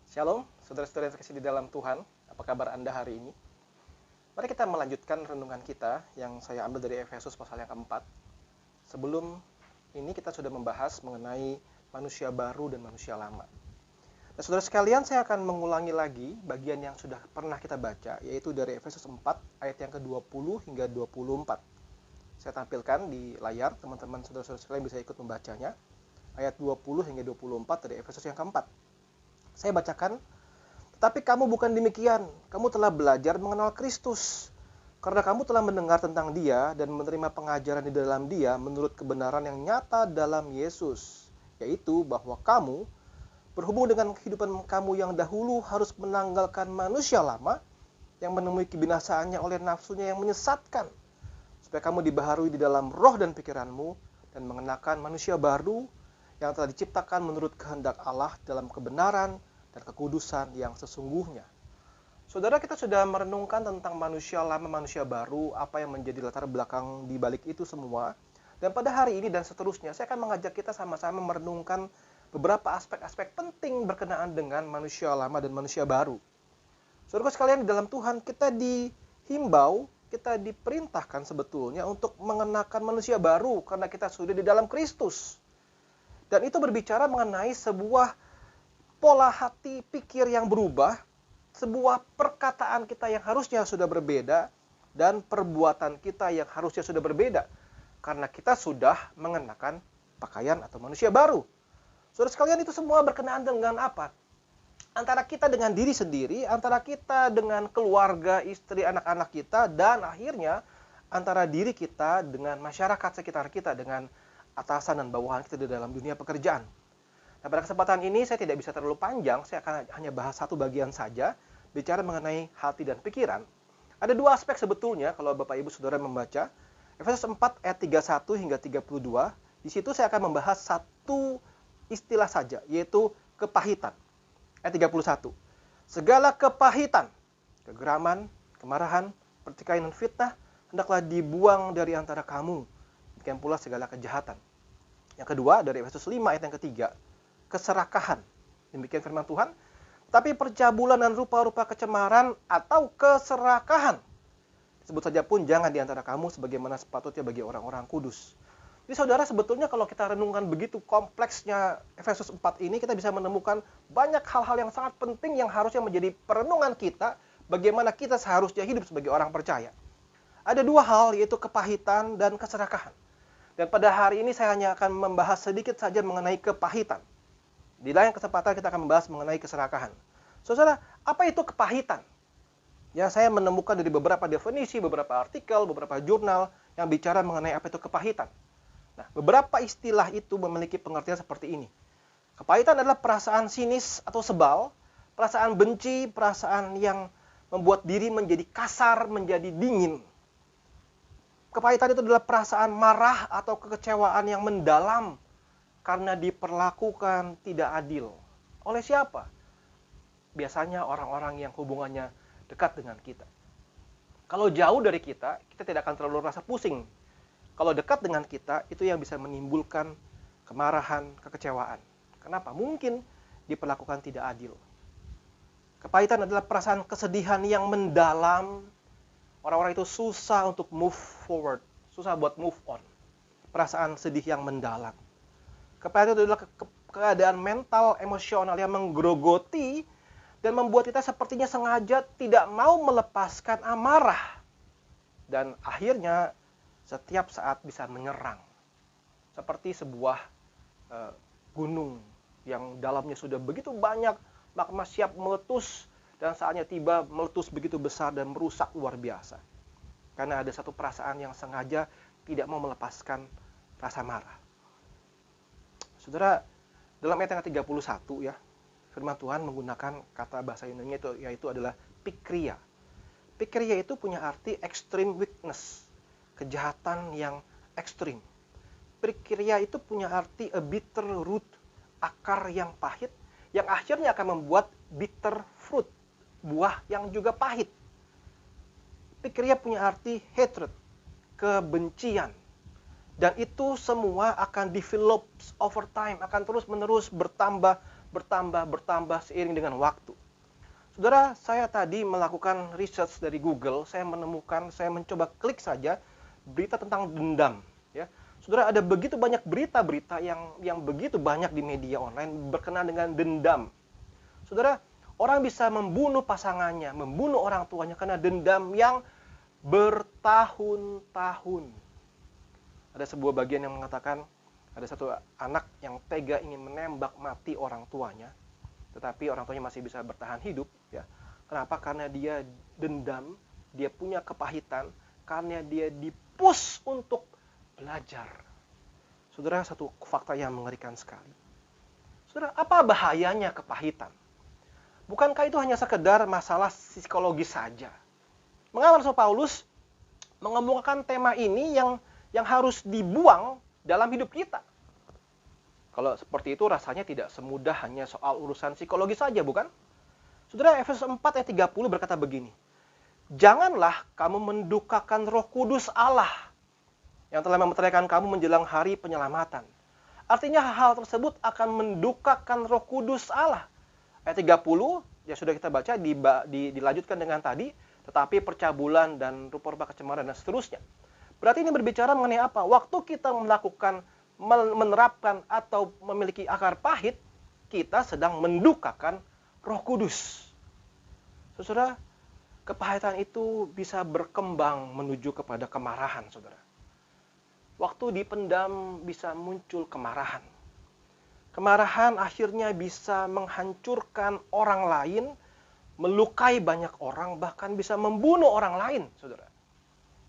Shalom, saudara-saudara yang terkasih di dalam Tuhan. Apa kabar Anda hari ini? Mari kita melanjutkan renungan kita yang saya ambil dari Efesus pasal yang keempat. Sebelum ini kita sudah membahas mengenai manusia baru dan manusia lama. Nah, saudara sekalian, saya akan mengulangi lagi bagian yang sudah pernah kita baca, yaitu dari Efesus 4 ayat yang ke-20 hingga 24. Saya tampilkan di layar, teman-teman saudara-saudara sekalian bisa ikut membacanya. Ayat 20 hingga 24 dari Efesus yang keempat. Saya bacakan, tetapi kamu bukan demikian, kamu telah belajar mengenal Kristus. Karena kamu telah mendengar tentang Dia dan menerima pengajaran di dalam Dia menurut kebenaran yang nyata dalam Yesus, yaitu bahwa kamu, berhubung dengan kehidupan kamu yang dahulu, harus menanggalkan manusia lama yang menemui kebinasaannya oleh nafsunya yang menyesatkan, supaya kamu dibaharui di dalam roh dan pikiranmu dan mengenakan manusia baru yang telah diciptakan menurut kehendak Allah dalam kebenaran dan kekudusan yang sesungguhnya. Saudara, kita sudah merenungkan tentang manusia lama, manusia baru, apa yang menjadi latar belakang di balik itu semua. Dan pada hari ini dan seterusnya, saya akan mengajak kita sama-sama merenungkan beberapa aspek-aspek penting berkenaan dengan manusia lama dan manusia baru. Saudara sekalian, di dalam Tuhan kita dihimbau, kita diperintahkan sebetulnya untuk mengenakan manusia baru karena kita sudah di dalam Kristus. Dan itu berbicara mengenai sebuah pola hati pikir yang berubah, sebuah perkataan kita yang harusnya sudah berbeda, dan perbuatan kita yang harusnya sudah berbeda. Karena kita sudah mengenakan pakaian atau manusia baru. Saudara sekalian, itu semua berkenaan dengan apa? Antara kita dengan diri sendiri, antara kita dengan keluarga, istri, anak-anak kita, dan akhirnya antara diri kita dengan masyarakat sekitar kita, dengan atasan dan bawahan kita di dalam dunia pekerjaan. Nah, pada kesempatan ini saya tidak bisa terlalu panjang, saya akan hanya bahas satu bagian saja, bicara mengenai hati dan pikiran. Ada dua aspek sebetulnya kalau Bapak Ibu Saudara membaca. Efesus 4 ayat 31 hingga 32, di situ saya akan membahas satu istilah saja, yaitu kepahitan. Ayat 31. Segala kepahitan, kegeraman, kemarahan, pertikaian dan fitnah, hendaklah dibuang dari antara kamu. Demikian pula segala kejahatan. Yang kedua, dari Efesus 5 ayat yang ketiga, keserakahan. Demikian firman Tuhan. Tapi percabulan dan rupa-rupa kecemaran atau keserakahan, sebut saja pun jangan di antara kamu sebagaimana sepatutnya bagi orang-orang kudus. Jadi saudara, sebetulnya kalau kita renungkan begitu kompleksnya Efesus 4 ini, kita bisa menemukan banyak hal-hal yang sangat penting yang harusnya menjadi perenungan kita, bagaimana kita seharusnya hidup sebagai orang percaya. Ada dua hal, yaitu kepahitan dan keserakahan. Dan pada hari ini saya hanya akan membahas sedikit saja mengenai kepahitan. Di lain kesempatan kita akan membahas mengenai keserakahan. Saudara, apa itu kepahitan? Ya, saya menemukan dari beberapa definisi, beberapa artikel, beberapa jurnal yang bicara mengenai apa itu kepahitan. Nah, beberapa istilah itu memiliki pengertian seperti ini. Kepahitan adalah perasaan sinis atau sebal, perasaan benci, perasaan yang membuat diri menjadi kasar, menjadi dingin. Kepahitan itu adalah perasaan marah atau kekecewaan yang mendalam karena diperlakukan tidak adil. Oleh siapa? Biasanya orang-orang yang hubungannya dekat dengan kita. Kalau jauh dari kita, kita tidak akan terlalu rasa pusing. Kalau dekat dengan kita, itu yang bisa menimbulkan kemarahan, kekecewaan. Kenapa? Mungkin diperlakukan tidak adil. Kepahitan adalah perasaan kesedihan yang mendalam. Orang-orang itu susah untuk move forward, susah buat move on. Perasaan sedih yang mendalam. Kepahitan itu adalah keadaan mental, emosional yang menggerogoti dan membuat kita sepertinya sengaja tidak mau melepaskan amarah. Dan akhirnya setiap saat bisa menyerang. Seperti sebuah gunung yang dalamnya sudah begitu banyak magma siap meletus, dan saatnya tiba meletus begitu besar dan merusak luar biasa. Karena ada satu perasaan yang sengaja tidak mau melepaskan rasa marah. Saudara, dalam ayat yang ke-31 ya, firman Tuhan menggunakan kata bahasa Yunani yaitu adalah pikria. Pikria itu punya arti extreme weakness, kejahatan yang ekstrim. Pikria itu punya arti a bitter root, akar yang pahit, yang akhirnya akan membuat bitter fruit, buah yang juga pahit. Pikria punya arti hatred, kebencian. Dan itu semua akan develop over time, akan terus-menerus bertambah bertambah seiring dengan waktu. Saudara, saya tadi melakukan research dari Google, saya mencoba klik saja berita tentang dendam. Ya, saudara, ada begitu banyak berita-berita yang begitu banyak di media online berkenaan dengan dendam. Saudara, orang bisa membunuh pasangannya, membunuh orang tuanya karena dendam yang bertahun-tahun. Ada sebuah bagian yang mengatakan ada satu anak yang tega ingin menembak mati orang tuanya, tetapi orang tuanya masih bisa bertahan hidup. Ya, kenapa? Karena dia dendam, dia punya kepahitan, karena dia dipush untuk belajar. Saudara, satu fakta yang mengerikan sekali. Saudara, apa bahayanya kepahitan? Bukankah itu hanya sekedar masalah psikologis saja? Mengapa Rasul Paulus mengemukakan tema ini yang harus dibuang dalam hidup kita? Kalau seperti itu rasanya tidak semudah hanya soal urusan psikologis saja, bukan? Saudara, Efesus 4 ayat 30 berkata begini, "Janganlah kamu mendukakan Roh Kudus Allah yang telah memeteraikan kamu menjelang hari penyelamatan." Artinya hal tersebut akan mendukakan Roh Kudus Allah. Ayat 30, ya sudah kita baca, dilanjutkan dengan tadi, tetapi percabulan dan rupa-rupa kecemaran dan seterusnya. Berarti ini berbicara mengenai apa? Waktu kita menerapkan atau memiliki akar pahit, kita sedang mendukakan Roh Kudus. Saudara, kepahitan itu bisa berkembang menuju kepada kemarahan, saudara. Waktu dipendam bisa muncul kemarahan. Kemarahan akhirnya bisa menghancurkan orang lain, melukai banyak orang, bahkan bisa membunuh orang lain, saudara.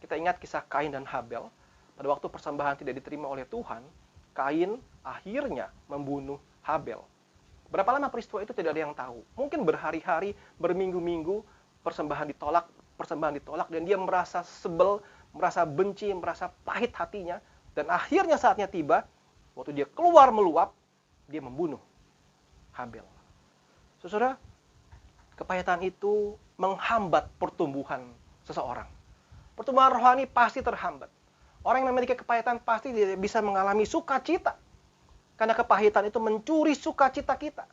Kita ingat kisah Kain dan Habel. Pada waktu persembahan tidak diterima oleh Tuhan, Kain akhirnya membunuh Habel. Berapa lama peristiwa itu tidak ada yang tahu. Mungkin berhari-hari, berminggu-minggu, persembahan ditolak, dan dia merasa sebel, merasa benci, merasa pahit hatinya. Dan akhirnya saatnya tiba, waktu dia keluar meluap, dia membunuh Habel. Saudara, kepahitan itu menghambat pertumbuhan seseorang. Pertumbuhan rohani pasti terhambat. Orang yang memiliki kepahitan pasti tidak bisa mengalami sukacita. Karena kepahitan itu mencuri sukacita kita.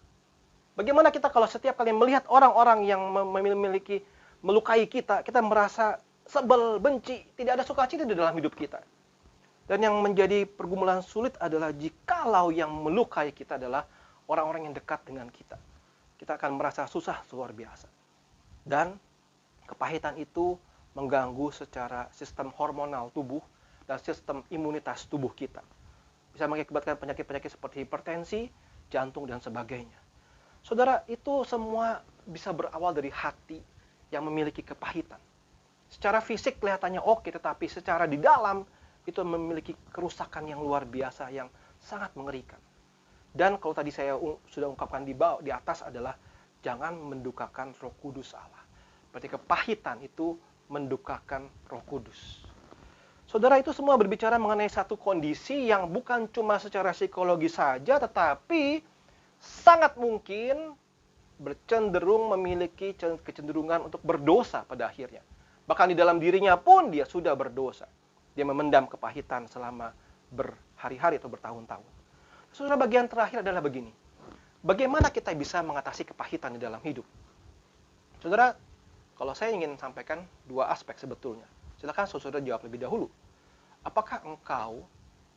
Bagaimana kita kalau setiap kali melihat orang-orang yang melukai kita, kita merasa sebel, benci, tidak ada sukacita di dalam hidup kita. Dan yang menjadi pergumulan sulit adalah jikalau yang melukai kita adalah orang-orang yang dekat dengan kita. Kita akan merasa susah luar biasa. Dan kepahitan itu mengganggu secara sistem hormonal tubuh dan sistem imunitas tubuh kita. Bisa mengakibatkan penyakit-penyakit seperti hipertensi, jantung, dan sebagainya. Saudara, itu semua bisa berawal dari hati yang memiliki kepahitan. Secara fisik kelihatannya oke, tetapi secara di dalam itu memiliki kerusakan yang luar biasa, yang sangat mengerikan. Dan kalau tadi saya sudah ungkapkan di atas adalah jangan mendukakan Roh Kudus Allah. Berarti kepahitan itu mendukakan Roh Kudus. Saudara, itu semua berbicara mengenai satu kondisi yang bukan cuma secara psikologis saja, tetapi sangat mungkin bercenderung memiliki kecenderungan untuk berdosa pada akhirnya. Bahkan di dalam dirinya pun dia sudah berdosa. Dia memendam kepahitan selama berhari-hari atau bertahun-tahun. Saudara, bagian terakhir adalah begini. Bagaimana kita bisa mengatasi kepahitan di dalam hidup? Saudara, kalau saya ingin sampaikan dua aspek sebetulnya. Silakan saudara jawab lebih dahulu. Apakah engkau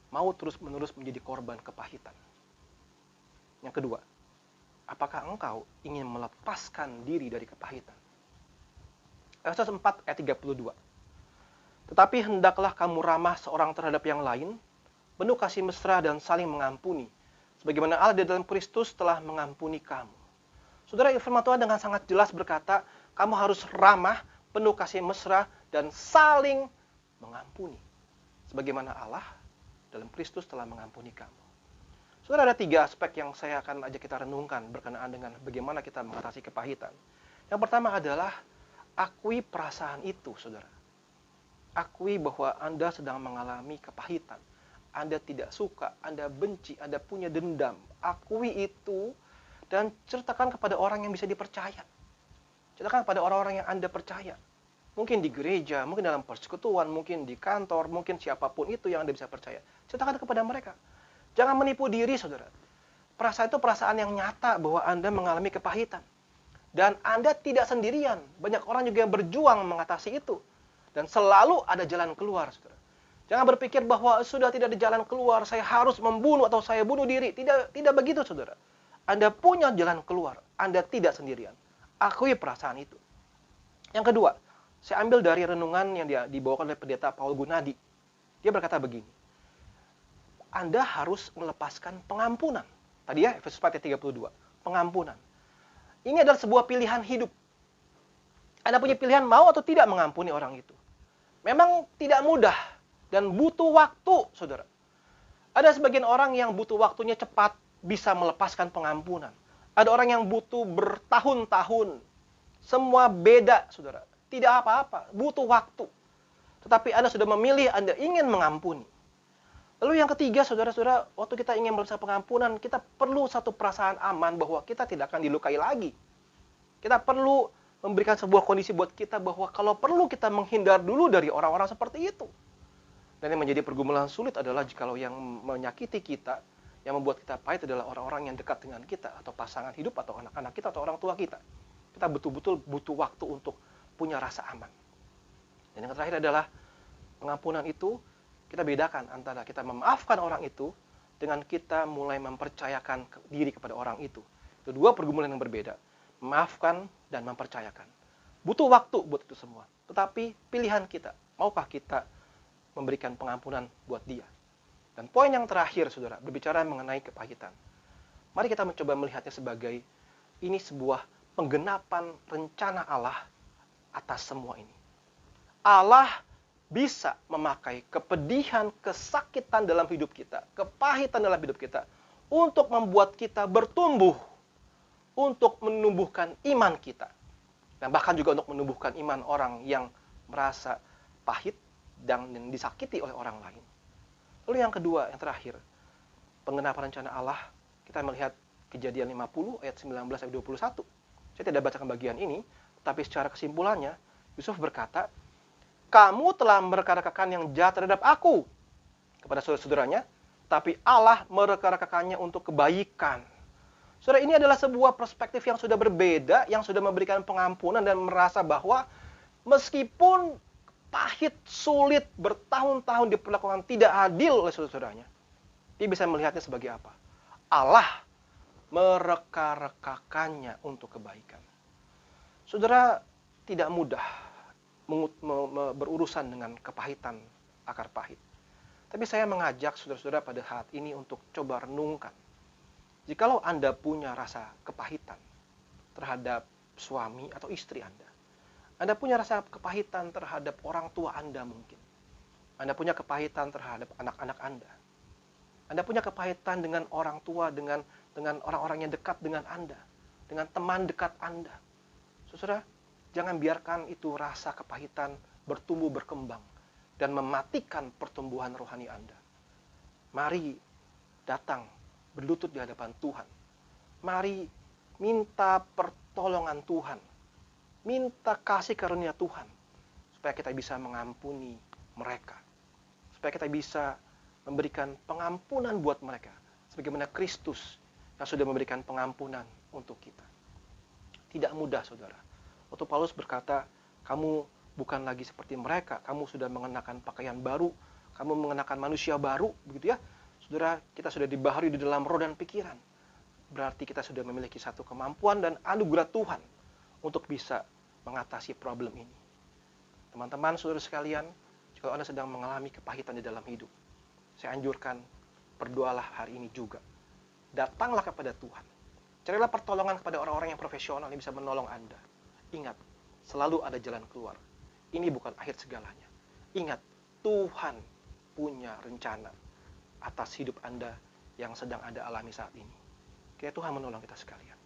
mau terus-menerus menjadi korban kepahitan? Yang kedua, apakah engkau ingin melepaskan diri dari kepahitan? Efesus 4 ayat 32. Tetapi hendaklah kamu ramah seorang terhadap yang lain, penuh kasih mesra dan saling mengampuni, sebagaimana Allah di dalam Kristus telah mengampuni kamu. Saudara, firman Tuhan dengan sangat jelas berkata, kamu harus ramah, penuh kasih mesra, dan saling mengampuni. Sebagaimana Allah dalam Kristus telah mengampuni kamu. Saudara, ada 3 aspek yang saya akan ajak kita renungkan berkenaan dengan bagaimana kita mengatasi kepahitan. Yang pertama adalah akui perasaan itu, saudara. Akui bahwa Anda sedang mengalami kepahitan. Anda tidak suka, Anda benci, Anda punya dendam. Akui itu dan ceritakan kepada orang yang bisa dipercaya. Ceritakan kepada orang-orang yang Anda percaya. Mungkin di gereja, mungkin dalam persekutuan, mungkin di kantor, mungkin siapapun itu yang Anda bisa percaya. Ceritakan kepada mereka. Jangan menipu diri, saudara. Perasaan itu perasaan yang nyata bahwa Anda mengalami kepahitan. Dan Anda tidak sendirian. Banyak orang juga yang berjuang mengatasi itu. Dan selalu ada jalan keluar, saudara. Jangan berpikir bahwa sudah tidak ada jalan keluar, saya harus membunuh atau saya bunuh diri. Tidak begitu, saudara. Anda punya jalan keluar. Anda tidak sendirian. Akui perasaan itu. Yang kedua, saya ambil dari renungan yang dibawakan oleh pendeta Paul Gunadi. Dia berkata begini, Anda harus melepaskan pengampunan. Tadi ya, Efesus 4 ayat 32. Pengampunan. Ini adalah sebuah pilihan hidup. Anda punya pilihan mau atau tidak mengampuni orang itu. Memang tidak mudah dan butuh waktu, saudara. Ada sebagian orang yang butuh waktunya cepat bisa melepaskan pengampunan. Ada orang yang butuh bertahun-tahun. Semua beda, saudara. Tidak apa-apa, butuh waktu. Tetapi Anda sudah memilih, Anda ingin mengampuni. Lalu yang ketiga, saudara-saudara, waktu kita ingin melepaskan pengampunan, kita perlu satu perasaan aman bahwa kita tidak akan dilukai lagi. Kita perlu memberikan sebuah kondisi buat kita bahwa kalau perlu kita menghindar dulu dari orang-orang seperti itu. Dan yang menjadi pergumulan sulit adalah jikalau yang menyakiti kita, yang membuat kita pahit adalah orang-orang yang dekat dengan kita, atau pasangan hidup, atau anak-anak kita, atau orang tua kita. Kita betul-betul butuh waktu untuk punya rasa aman. Dan yang terakhir adalah pengampunan itu, kita bedakan antara kita memaafkan orang itu dengan kita mulai mempercayakan diri kepada orang itu. Itu dua pergumulan yang berbeda. Memaafkan dan mempercayakan. Butuh waktu buat itu semua. Tetapi pilihan kita, maukah kita memberikan pengampunan buat dia? Dan poin yang terakhir, saudara, berbicara mengenai kepahitan. Mari kita mencoba melihatnya sebagai ini sebuah penggenapan rencana Allah atas semua ini. Allah bisa memakai kepedihan, kesakitan dalam hidup kita, kepahitan dalam hidup kita, untuk membuat kita bertumbuh, untuk menumbuhkan iman kita. Dan bahkan juga untuk menumbuhkan iman orang yang merasa pahit dan disakiti oleh orang lain. Lalu yang kedua, yang terakhir, penggenapan rencana Allah, kita melihat Kejadian 50 ayat 19 ayat 21. Saya tidak bacakan bagian ini, tapi secara kesimpulannya, Yusuf berkata, kamu telah mereka-rekakan yang jahat terhadap aku kepada saudara-saudaranya, tapi Allah mereka-rekakannya untuk kebaikan. Saudara, ini adalah sebuah perspektif yang sudah berbeda, yang sudah memberikan pengampunan dan merasa bahwa meskipun pahit, sulit, bertahun-tahun diperlakukan tidak adil oleh saudara-saudaranya, dia bisa melihatnya sebagai apa? Allah mereka-rekakannya untuk kebaikan. Saudara, tidak mudah berurusan dengan kepahitan, akar pahit. Tapi saya mengajak saudara-saudara pada saat ini untuk coba renungkan. Jikalau Anda punya rasa kepahitan terhadap suami atau istri Anda punya rasa kepahitan terhadap orang tua Anda mungkin. Anda punya kepahitan terhadap anak-anak Anda punya kepahitan dengan orang tua, dengan orang-orang yang dekat dengan Anda, dengan teman dekat Anda. Saudara, jangan biarkan itu rasa kepahitan bertumbuh berkembang dan mematikan pertumbuhan rohani Anda. Mari datang berlutut di hadapan Tuhan. Mari minta pertolongan Tuhan. Minta kasih karunia Tuhan supaya kita bisa mengampuni mereka. Supaya kita bisa memberikan pengampunan buat mereka sebagaimana Kristus yang sudah memberikan pengampunan untuk kita. Tidak mudah, saudara. Waktu Paulus berkata, kamu bukan lagi seperti mereka, kamu sudah mengenakan pakaian baru, kamu mengenakan manusia baru, begitu ya. Saudara, kita sudah dibaharui di dalam roh dan pikiran. Berarti kita sudah memiliki satu kemampuan dan anugerah Tuhan untuk bisa mengatasi problem ini. Teman-teman, saudara sekalian, jika Anda sedang mengalami kepahitan di dalam hidup, saya anjurkan, berdoalah hari ini juga. Datanglah kepada Tuhan. Carilah pertolongan kepada orang-orang yang profesional yang bisa menolong Anda. Ingat, selalu ada jalan keluar. Ini bukan akhir segalanya. Ingat, Tuhan punya rencana atas hidup Anda yang sedang Anda alami saat ini. Kiranya Tuhan menolong kita sekalian.